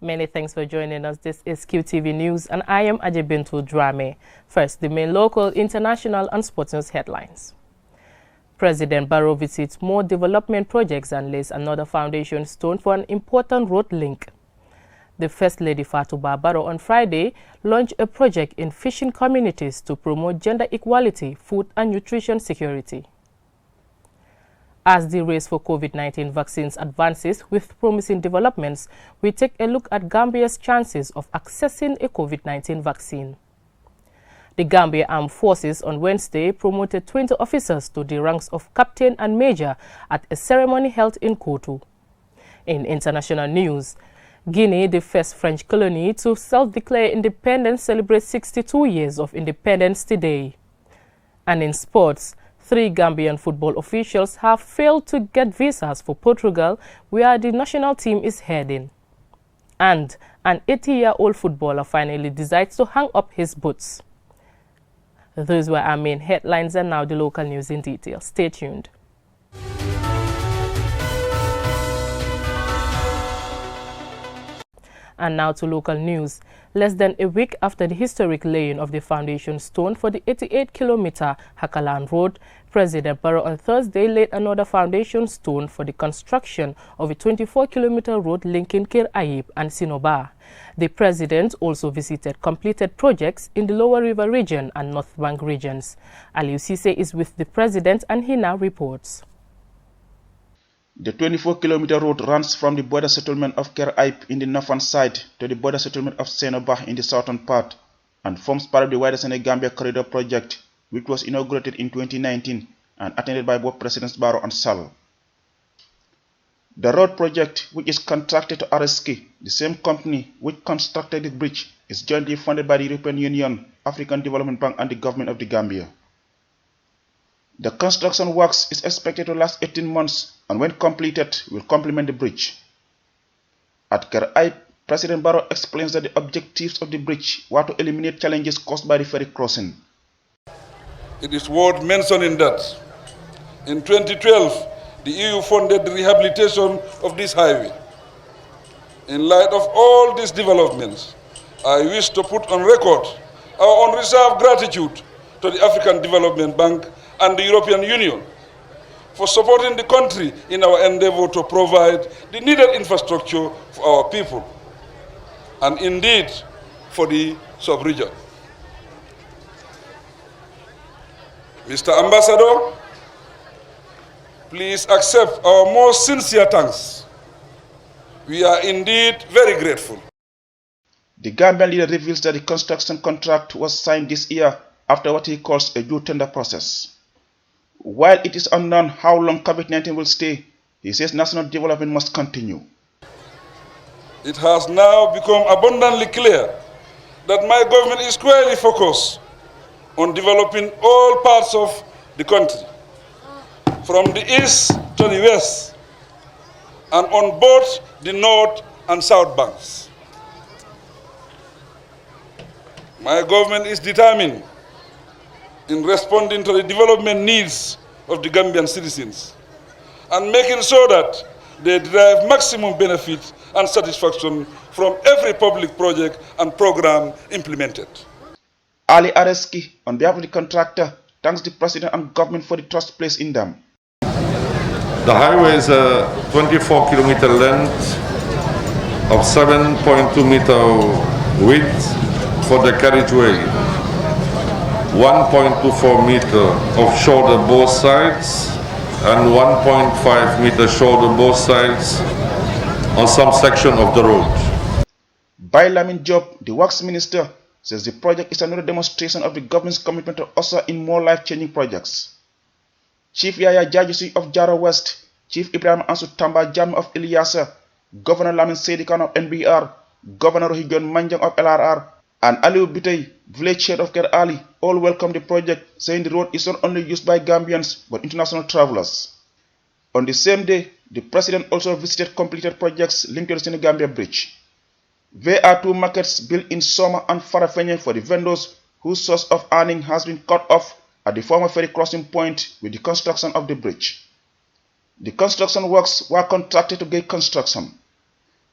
Many thanks for joining us. This is Qtv News and I am Ajibintu Drame. First, the main local, international and sports news headlines. President Barrow visits more development projects and lays another foundation stone for an important road link. The First Lady Fatuba Barrow on Friday launched a project in fishing communities to promote gender equality, food and nutrition security. As the race for COVID-19 vaccines advances with promising developments, we take a look at Gambia's chances of accessing a COVID-19 vaccine. The Gambia Armed Forces on Wednesday promoted 20 officers to the ranks of captain and major at a ceremony held in Kotu. In international news, Guinea, the first French colony to self-declare independence, celebrates 62 years of independence today. And in sports, 3 Gambian football officials have failed to get visas for Portugal, where the national team is heading. And an 80-year-old footballer finally decides to hang up his boots. Those were our main headlines, and now the local news in detail. Stay tuned. And now to local news. Less than a week after the historic laying of the foundation stone for the 88-kilometer Hakalan Road, President Barrow on Thursday laid another foundation stone for the construction of a 24-kilometer road linking Kir Ayib and Sinoba. The president also visited completed projects in the Lower River region and North Bank regions. Aliou Cisse is with the president and he now reports. The 24-kilometer road runs from the border settlement of Kir Ayib in the northern side to the border settlement of Senoba in the southern part and forms part of the wider Senegambia Corridor project, which was inaugurated in 2019 and attended by both Presidents Barrow and Sall. The road project, which is contracted to RSK, the same company which constructed the bridge, is jointly funded by the European Union, African Development Bank and the government of the Gambia. The construction works is expected to last 18 months and when completed will complement the bridge. At Kir Ayib, President Barrow explains that the objectives of the bridge were to eliminate challenges caused by the ferry crossing. It is worth mentioning that in 2012, the EU funded the rehabilitation of this highway. In light of all these developments, I wish to put on record our unreserved gratitude to the African Development Bank and the European Union for supporting the country in our endeavor to provide the needed infrastructure for our people and indeed for the sub-region. Mr. Ambassador, please accept our most sincere thanks. We are indeed very grateful. The Gambian leader reveals that the construction contract was signed this year after what he calls a due tender process. While it is unknown how long COVID-19 will stay, he says national development must continue. It has now become abundantly clear that my government is squarely focused on developing all parts of the country, from the east to the west, and on both the north and south banks. My government is determined in responding to the development needs of the Gambian citizens and making sure that they derive maximum benefit and satisfaction from every public project and program implemented. Ali Areski, on behalf of the contractor, thanks the President and government for the trust placed in them. The highway is a 24-kilometer length of 7.2 meter width for the carriageway, 1.24 meter of shoulder both sides and 1.5 meter shoulder both sides on some section of the road. By Lamin Job, the Works Minister, says the project is another demonstration of the government's commitment to usher in more life-changing projects. Chief Yaya Jajusi of Jaro West, Chief Ibrahim Ansu Tamba Jam of Ilyasa, Governor Lamin Sedikan of NBR, Governor Rohijon Manjang of LRR, and Aliou Bitey, village head of Ker Ali, all welcomed the project, saying the road is not only used by Gambians but international travelers. On the same day, the President also visited completed projects linked to the Senegambia Bridge. There are 2 markets built in Soma and Farafenye for the vendors whose source of earning has been cut off at the former ferry crossing point with the construction of the bridge. The construction works were contracted to Gate Construction.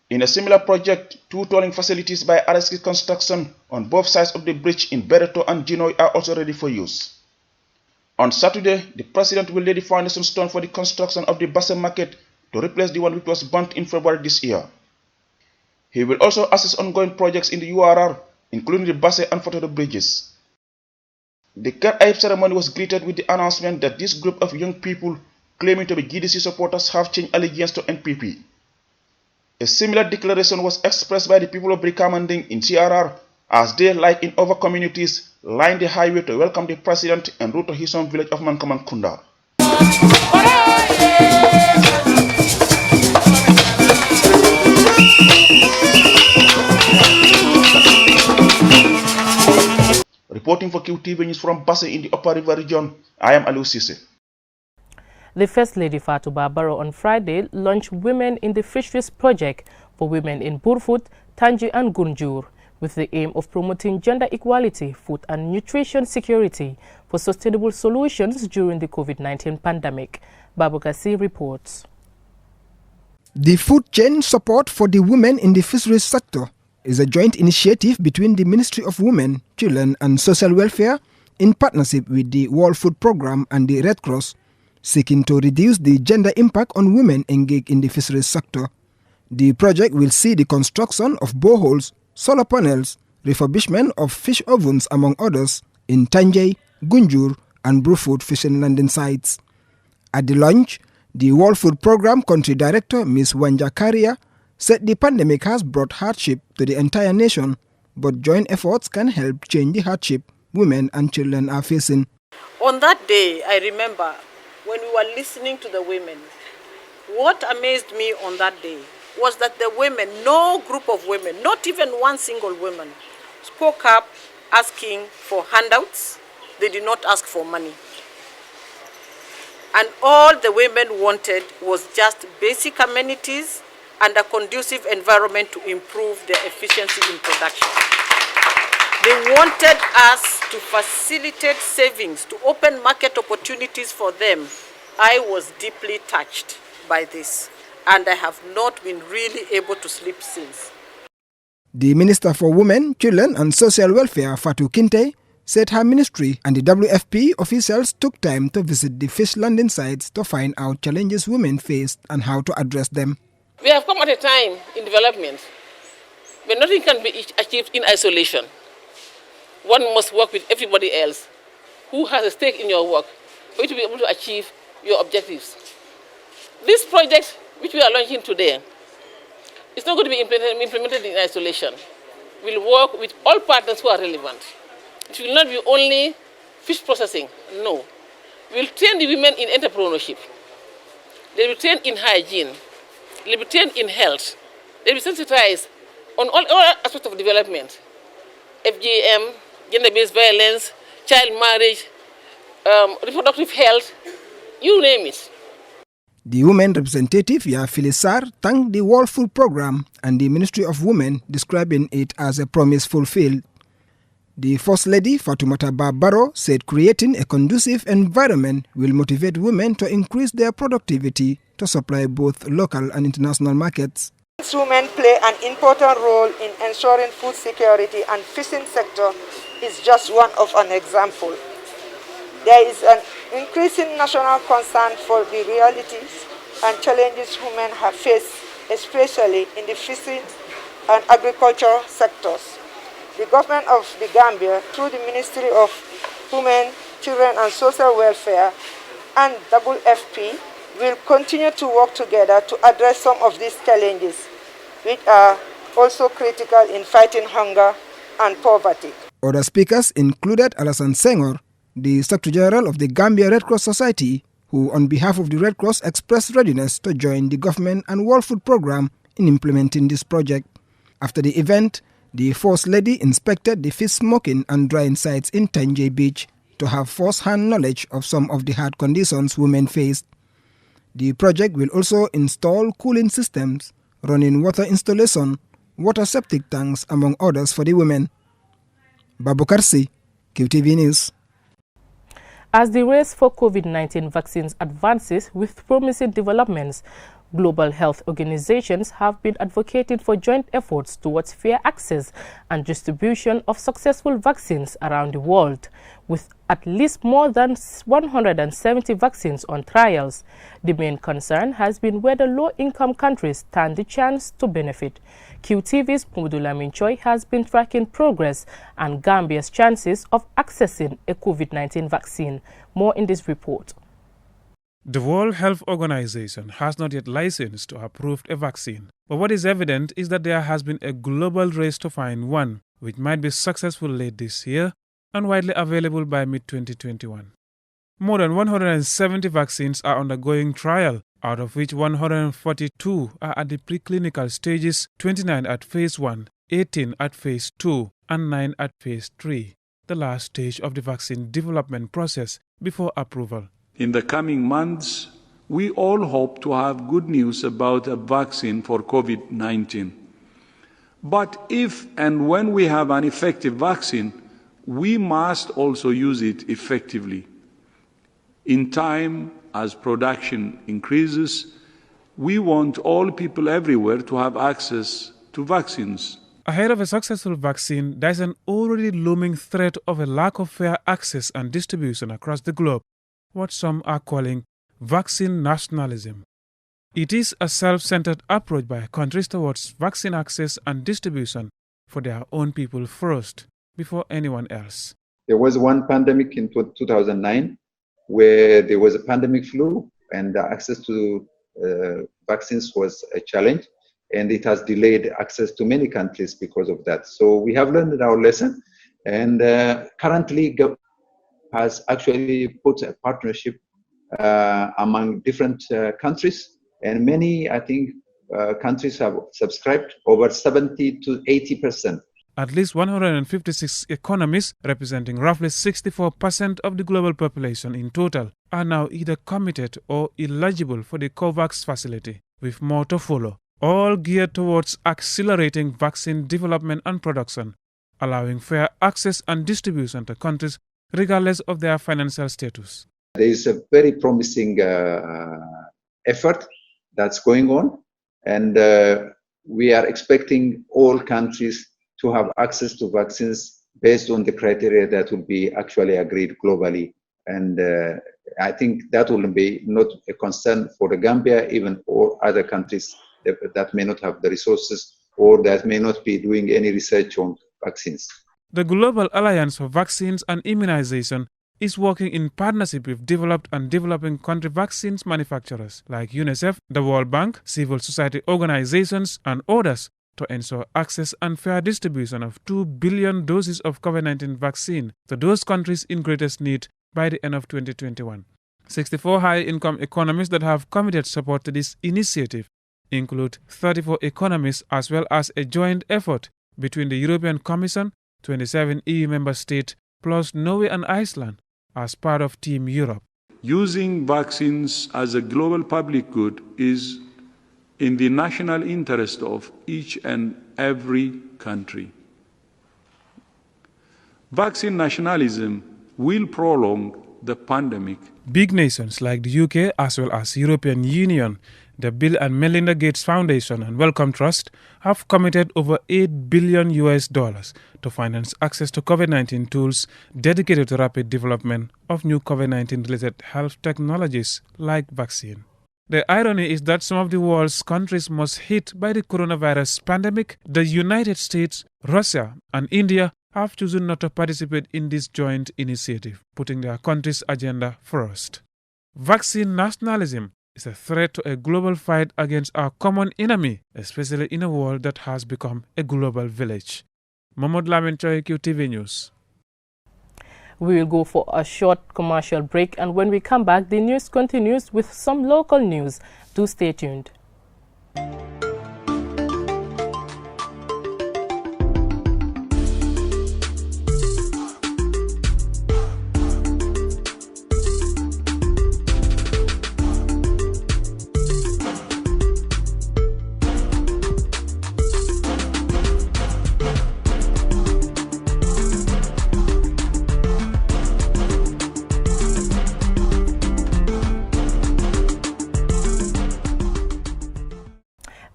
In In a similar project, 2 tolling facilities by RSK Construction on both sides of the bridge in Bereto and Ginoy are also ready for use. On Saturday, the President will lay the foundation stone for the construction of the Basse Market to replace the one which was burnt in February this year. He will also assess ongoing projects in the URR, including the Basse and Fotodo bridges. The Ker Aib ceremony was greeted with the announcement that this group of young people claiming to be GDC supporters have changed allegiance to NPP. A similar declaration was expressed by the people of Brikamanding in CRR as they, like in other communities, lined the highway to welcome the President en route to his home village of Mankamankunda. Reporting for Qtv News from Basse in the Upper River region, I am Aliou Sise. The First Lady Fatou Barbaro on Friday launched Women in the Fisheries project for women in Burfoot, Tanji and Gunjur, with the aim of promoting gender equality, food and nutrition security for sustainable solutions during the COVID-19 pandemic. Babukasi reports. The food chain support for the women in the fisheries sector is a joint initiative between the Ministry of Women, Children and Social Welfare in partnership with the World Food Programme and the Red Cross, seeking to reduce the gender impact on women engaged in the fisheries sector. The project will see the construction of boreholes, solar panels, refurbishment of fish ovens, among others, in Tanjay, Gunjur and Burfoot fishing landing sites. At the launch, the World Food Programme Country Director Ms. Wanja Karia said the pandemic has brought hardship to the entire nation, but joint efforts can help change the hardship women and children are facing. On that day, I remember when we were listening to the women, what amazed me on that day was that the women, no group of women, not even one single woman, spoke up asking for handouts. They did not ask for money. And all the women wanted was just basic amenities and a conducive environment to improve their efficiency in production. They wanted us to facilitate savings, to open market opportunities for them. I was deeply touched by this, and I have not been really able to sleep since. The Minister for Women, Children and Social Welfare, Fatou Kinte, said her ministry and the WFP officials took time to visit the fish landing sites to find out challenges women faced and how to address them. We have come at a time in development when nothing can be achieved in isolation. One must work with everybody else who has a stake in your work for you to be able to achieve your objectives. This project, which we are launching today, is not going to be implemented in isolation. We'll work with all partners who are relevant. It will not be only fish processing, no. We'll train the women in entrepreneurship. They will be trained in hygiene. They will be trained in health. They will be sensitized on all aspects of development. FGM, gender-based violence, child marriage, reproductive health, you name it. The women representative, Phyllis Sarr, thanked the World Food Programme and the Ministry of Women, describing it as a promise fulfilled. The First Lady, Fatoumata Barbaro, said creating a conducive environment will motivate women to increase their productivity to supply both local and international markets. Women play an important role in ensuring food security, and fishing sector is just one of an example. There is an increasing national concern for the realities and challenges women have faced, especially in the fishing and agricultural sectors. The government of the Gambia, through the Ministry of Women, Children and Social Welfare and WFP, will continue to work together to address some of these challenges, which are also critical in fighting hunger and poverty. Other speakers included Alassane Senghor, the Secretary General of the Gambia Red Cross Society, who on behalf of the Red Cross expressed readiness to join the government and World Food Programme in implementing this project. After the event, the First Lady inspected the fish smoking and drying sites in Tanjay Beach to have first-hand knowledge of some of the hard conditions women faced. The project will also install cooling systems, running water installation, water septic tanks, among others for the women. Babukarsi, Qtv News. As the race for COVID-19 vaccines advances with promising developments, Global health organizations have been advocating for joint efforts towards fair access and distribution of successful vaccines around the world, with at least more than 170 vaccines on trials. The main concern has been whether low-income countries stand the chance to benefit. QTV's Pumudulamin Choi has been tracking progress and Gambia's chances of accessing a COVID-19 vaccine. More in this report. The World Health Organization has not yet licensed or approved a vaccine, but what is evident is that there has been a global race to find one, which might be successful late this year and widely available by mid-2021. More than 170 vaccines are undergoing trial, out of which 142 are at the preclinical stages, 29 at phase 1, 18 at phase 2, and 9 at phase 3, the last stage of the vaccine development process before approval. In the coming months, we all hope to have good news about a vaccine for COVID-19. But if and when we have an effective vaccine, we must also use it effectively. In time, as production increases, we want all people everywhere to have access to vaccines. Ahead of a successful vaccine, there is an already looming threat of a lack of fair access and distribution across the globe, what some are calling vaccine nationalism. It is a self-centered approach by countries towards vaccine access and distribution for their own people first, before anyone else. There was one pandemic in 2009 where there was a pandemic flu and the access to vaccines was a challenge, and it has delayed access to many countries because of that. So we have learned our lesson, and currently has actually put a partnership among different countries, and many, I think, countries have subscribed, over 70 to 80%. At least 156 economies, representing roughly 64% of the global population in total, are now either committed or eligible for the COVAX facility, with more to follow, all geared towards accelerating vaccine development and production, allowing fair access and distribution to countries regardless of their financial status. There is a very promising effort that's going on, and we are expecting all countries to have access to vaccines based on the criteria that will be actually agreed globally. And I think that will be not a concern for the Gambia, even or other countries that may not have the resources or that may not be doing any research on vaccines. The Global Alliance for Vaccines and Immunization is working in partnership with developed and developing country vaccines manufacturers like UNICEF, the World Bank, civil society organizations, and others to ensure access and fair distribution of 2 billion doses of COVID-19 vaccine to those countries in greatest need by the end of 2021. 64 high-income economies that have committed support to this initiative include 34 economies, as well as a joint effort between the European Commission, 27 EU member states, plus Norway and Iceland as part of Team Europe. Using vaccines as a global public good is in the national interest of each and every country. Vaccine nationalism will prolong the pandemic. Big nations like the UK as well as European Union, the Bill and Melinda Gates Foundation and Wellcome Trust have committed over $8 billion to finance access to COVID-19 tools dedicated to rapid development of new COVID-19 related health technologies like vaccine. The irony is that some of the world's countries most hit by the coronavirus pandemic, the United States, Russia, and India, have chosen not to participate in this joint initiative, putting their country's agenda first. Vaccine nationalism is a threat to a global fight against our common enemy, especially in a world that has become a global village. Mahmoud Lamin Choi, Qtv News. We will go for a short commercial break, and when we come back, the news continues with some local news. Do stay tuned.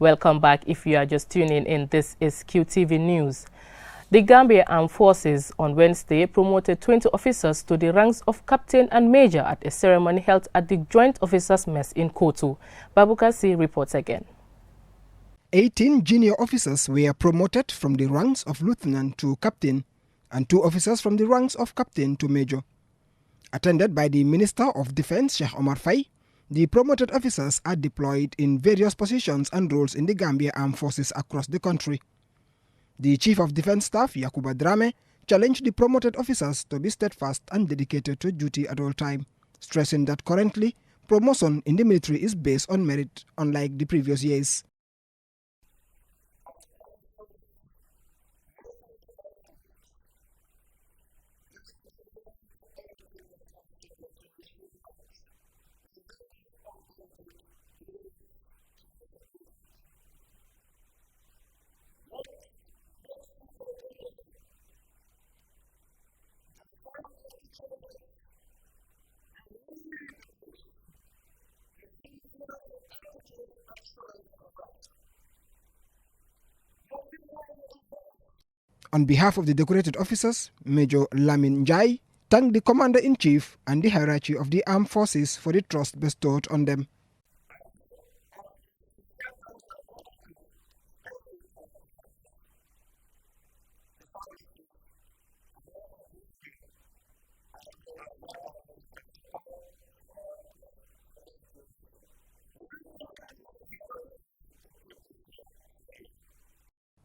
Welcome back. If you are just tuning in, this is QTV News. The Gambia Armed Forces on Wednesday promoted 20 officers to the ranks of captain and major at a ceremony held at the Joint Officers Mess in Kotu. Babukasi reports again. 18 junior officers were promoted from the ranks of lieutenant to captain, and 2 officers from the ranks of captain to major. Attended by the Minister of Defense, Sheikh Omar Faye, the promoted officers are deployed in various positions and roles in the Gambia Armed Forces across the country. The Chief of Defense Staff, Yakuba Drame, challenged the promoted officers to be steadfast and dedicated to duty at all times, stressing that currently, promotion in the military is based on merit, unlike the previous years. On behalf of the decorated officers, Major Lamin Jai thanked the Commander-in-Chief and the hierarchy of the armed forces for the trust bestowed on them.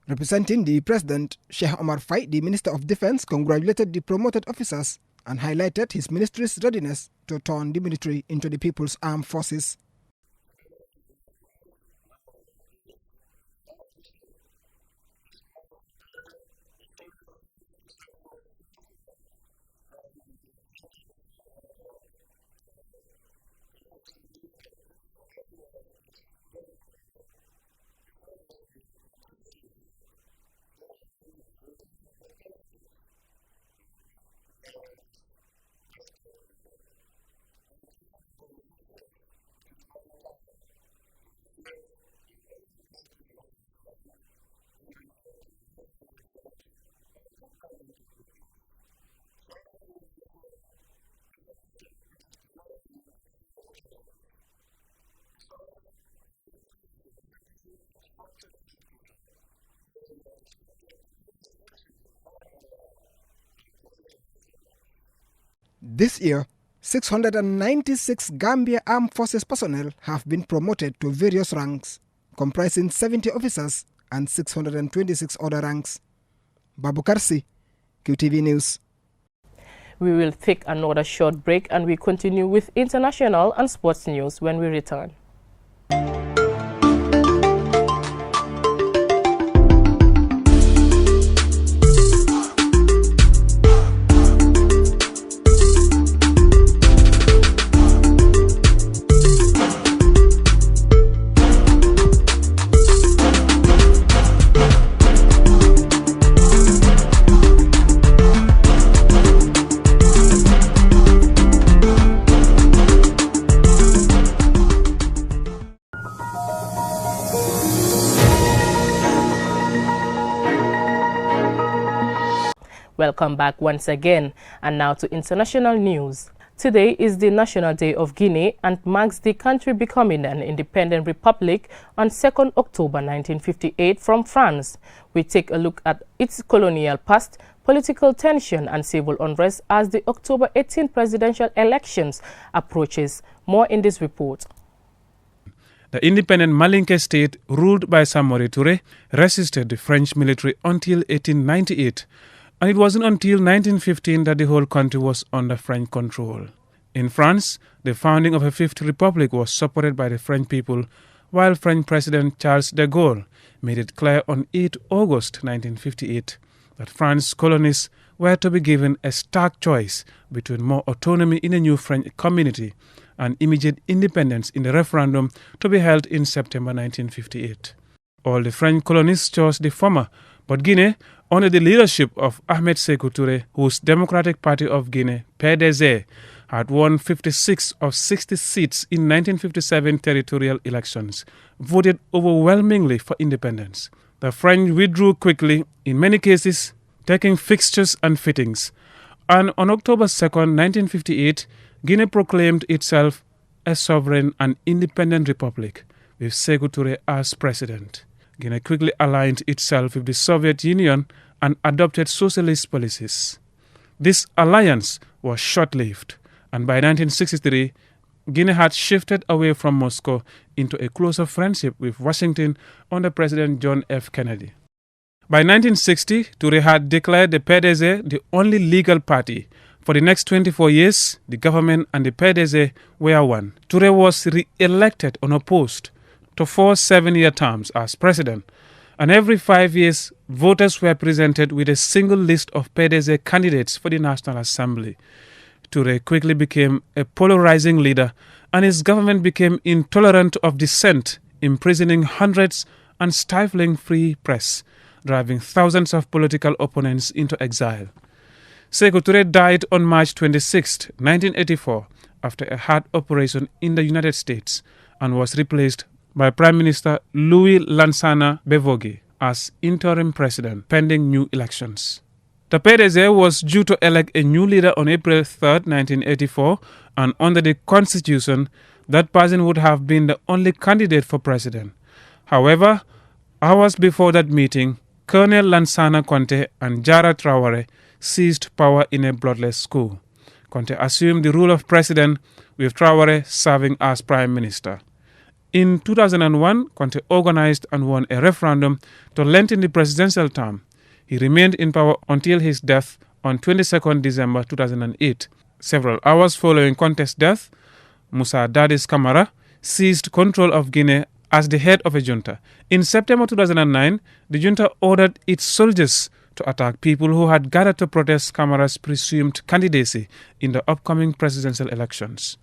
Representing the President, Sheikh Omar Faye, the Minister of Defense, congratulated the promoted officers and highlighted his ministry's readiness to turn the military into the people's armed forces. This year, 696 Gambia Armed Forces personnel have been promoted to various ranks, comprising 70 officers and 626 other ranks. Babukarsi, QTV News. We will take another short break and we continue with international and sports news when we return. Welcome back once again, and now to international news. Today is the National Day of Guinea and marks the country becoming an independent republic on 2nd October 1958 from France. We take a look at its colonial past, political tension and civil unrest as the October 18 presidential elections approaches. More in this report. The independent Malinke state, ruled by Samori Touré, resisted the French military until 1898. And it wasn't until 1915 that the whole country was under French control. In France, the founding of a Fifth Republic was supported by the French people, while French President Charles de Gaulle made it clear on 8 August 1958 that France's colonies were to be given a stark choice between more autonomy in a new French community and immediate independence in the referendum to be held in September 1958. All the French colonies chose the former, but Guinea, under the leadership of Ahmed Sékou Touré, whose Democratic Party of Guinea, PDZ, had won 56 of 60 seats in 1957 territorial elections, voted overwhelmingly for independence. The French withdrew quickly, in many cases taking fixtures and fittings, and on October 2nd, 1958, Guinea proclaimed itself a sovereign and independent republic, with Sékou Touré as president. Guinea quickly aligned itself with the Soviet Union and adopted socialist policies. This alliance was short-lived, and by 1963, Guinea had shifted away from Moscow into a closer friendship with Washington under President John F. Kennedy. By 1960, Touré had declared the PDZ the only legal party. For the next 24 years, the government and the PDZ were one. Touré was re-elected unopposed to 4 7-year terms as president, and every 5 years, voters were presented with a single list of PDZ candidates for the National Assembly. Touré quickly became a polarizing leader, and his government became intolerant of dissent, imprisoning hundreds and stifling free press, driving thousands of political opponents into exile. Sékou Touré died on March 26, 1984, after a heart operation in the United States, and was replaced by Prime Minister Louis Lansana Bevogui as interim president, pending new elections. The PDZ was due to elect a new leader on April 3, 1984, and under the constitution, that person would have been the only candidate for president. However, hours before that meeting, Colonel Lansana Conté and Jara Traoré seized power in a bloodless coup. Conté assumed the role of president, with Traoré serving as prime minister. In 2001, Conté organized and won a referendum to lengthen the presidential term. He remained in power until his death on 22 December 2008. Several hours following Conté's death, Moussa Dadis Camara seized control of Guinea as the head of a junta. In September 2009, the junta ordered its soldiers to attack people who had gathered to protest Camara's presumed candidacy in the upcoming presidential elections.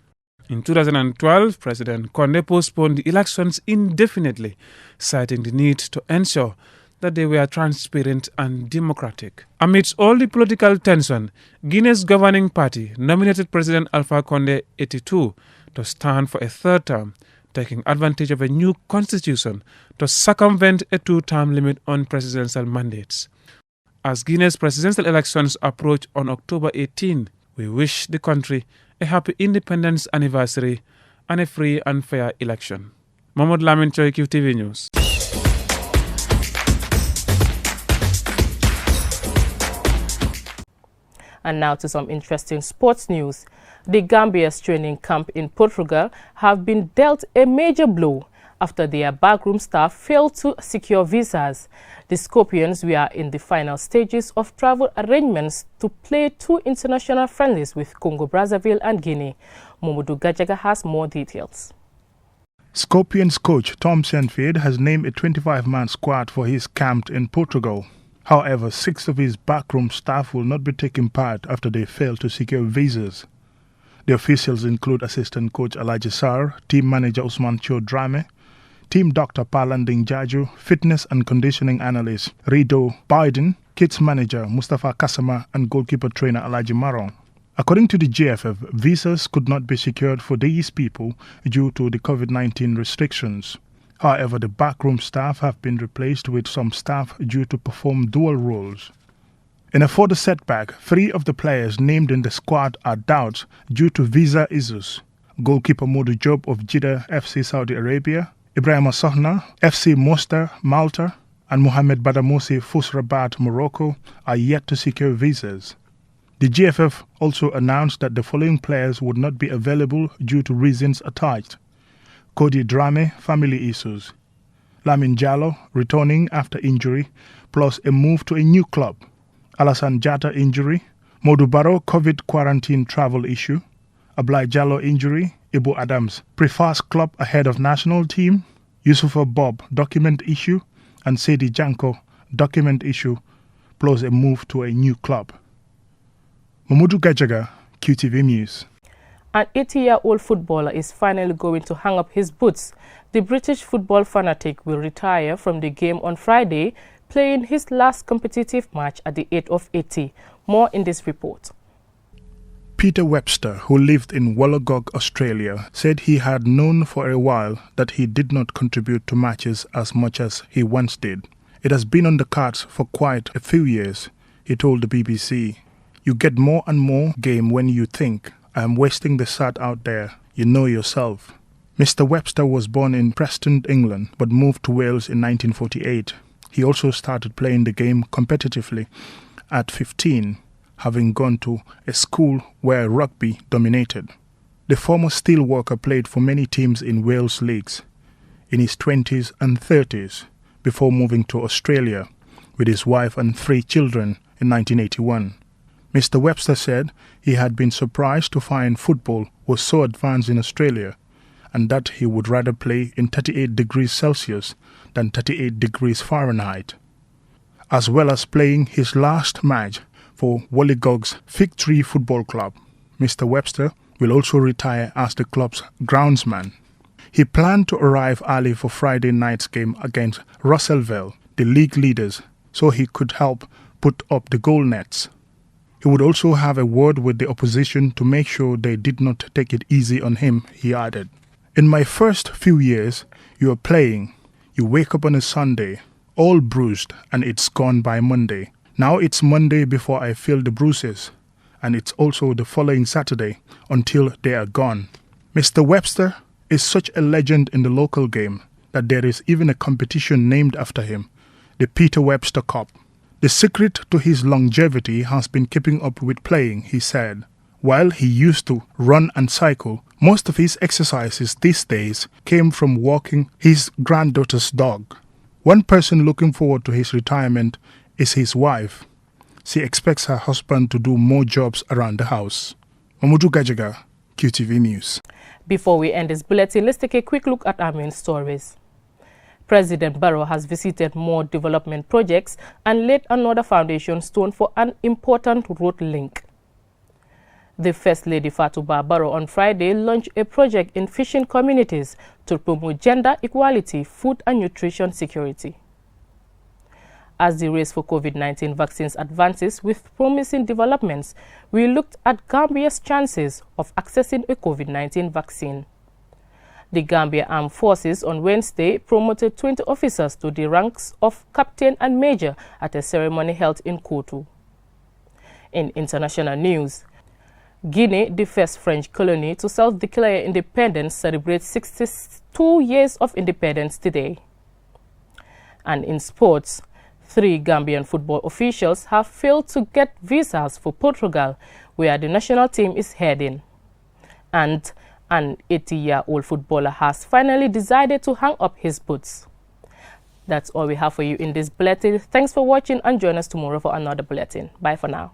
In 2012, President Condé postponed the elections indefinitely, citing the need to ensure that they were transparent and democratic. Amidst all the political tension, Guinea's governing party nominated President Alpha Condé 82 to stand for a third term, taking advantage of a new constitution to circumvent a 2-term limit on presidential mandates. As Guinea's presidential elections approach on October 18, we wish the country a happy independence anniversary and a free and fair election. Mohamed Lamin Choi, Qtv News. And now to some interesting sports news. The Gambia's training camp in Portugal have been dealt a major blow after their backroom staff failed to secure visas. The Scorpions were in the final stages of travel arrangements to play 2 international friendlies with Congo-Brazzaville and Guinea. Momodu Gajaga has more details. Scorpions coach Tom Saintfield has named a 25-man squad for his camp in Portugal. However, 6 of his backroom staff will not be taking part after they failed to secure visas. The officials include assistant coach Alaji Sarr, team manager Usman Chodrame, team doctor Palanding Jaju, fitness and conditioning analyst Rido Biden, kids manager Mustafa Kasama, and goalkeeper trainer Alaji Maron. According to the GFF, visas could not be secured for these people due to the COVID-19 restrictions. However, the backroom staff have been replaced with some staff due to perform dual roles. In a further setback, 3 of the players named in the squad are doubts due to visa issues. Goalkeeper Modu Job of Jeddah FC Saudi Arabia, Ibrahim Sohna, FC Mostar, Malta, and Mohamed Badamosi Fus Rabat, Morocco, are yet to secure visas. The GFF also announced that the following players would not be available due to reasons attached. Cody Drame, family issues. Lamin Jallo, returning after injury, plus a move to a new club. Alassane Jatta injury. Modu Barrow, COVID quarantine travel issue. Ablai Jallo injury. Ibu Adams prefers club ahead of national team. Yusufa Bob, document issue. And Sedi Janko, document issue, plus a move to a new club. Mamudu Gajaga, QTV News. An 80-year-old footballer is finally going to hang up his boots. The British football fanatic will retire from the game on Friday, playing his last competitive match at the age of 80. More in this report. Peter Webster, who lived in Wollongong, Australia, said he had known for a while that he did not contribute to matches as much as he once did. It has been on the cards for quite a few years, he told the BBC. You get more and more game when you think, I am wasting the sat out there. You know yourself. Mr. Webster was born in Preston, England, but moved to Wales in 1948. He also started playing the game competitively at 15, having gone to a school where rugby dominated. The former steelworker played for many teams in Wales leagues in his 20s and 30s before moving to Australia with his wife and 3 children in 1981. Mr. Webster said he had been surprised to find football was so advanced in Australia and that he would rather play in 38 degrees Celsius than 38 degrees Fahrenheit. As well as playing his last match for Wollongong's Fig Tree Football Club, Mr. Webster will also retire as the club's groundsman. He planned to arrive early for Friday night's game against Russellville, the league leaders, so he could help put up the goal nets. He would also have a word with the opposition to make sure they did not take it easy on him, he added. In my first few years, you are playing. You wake up on a Sunday, all bruised, and it's gone by Monday. Now it's Monday before I feel the bruises, and it's also the following Saturday until they are gone. Mr. Webster is such a legend in the local game that there is even a competition named after him, the Peter Webster Cup. The secret to his longevity has been keeping up with playing, he said. While he used to run and cycle, most of his exercises these days came from walking his granddaughter's dog. One person looking forward to his retirement is his wife. She expects her husband to do more jobs around the house. Mamudu Gajaga, Qtv News. Before we end this bulletin, let's take a quick look at our main stories. President Barrow has visited more development projects and laid another foundation stone for an important road link. The First Lady Fatuba Barrow on Friday launched a project in fishing communities to promote gender equality, food and nutrition security. As the race for COVID-19 vaccines advances with promising developments, we looked at Gambia's chances of accessing a COVID-19 vaccine. The Gambia Armed Forces on Wednesday promoted 20 officers to the ranks of captain and major at a ceremony held in Kotu. In international news, Guinea, the first French colony to self-declare independence, celebrates 62 years of independence today. And in sports, 3 Gambian football officials have failed to get visas for Portugal, where the national team is heading. And an 80-year-old footballer has finally decided to hang up his boots. That's all we have for you in this bulletin. Thanks for watching and join us tomorrow for another bulletin. Bye for now.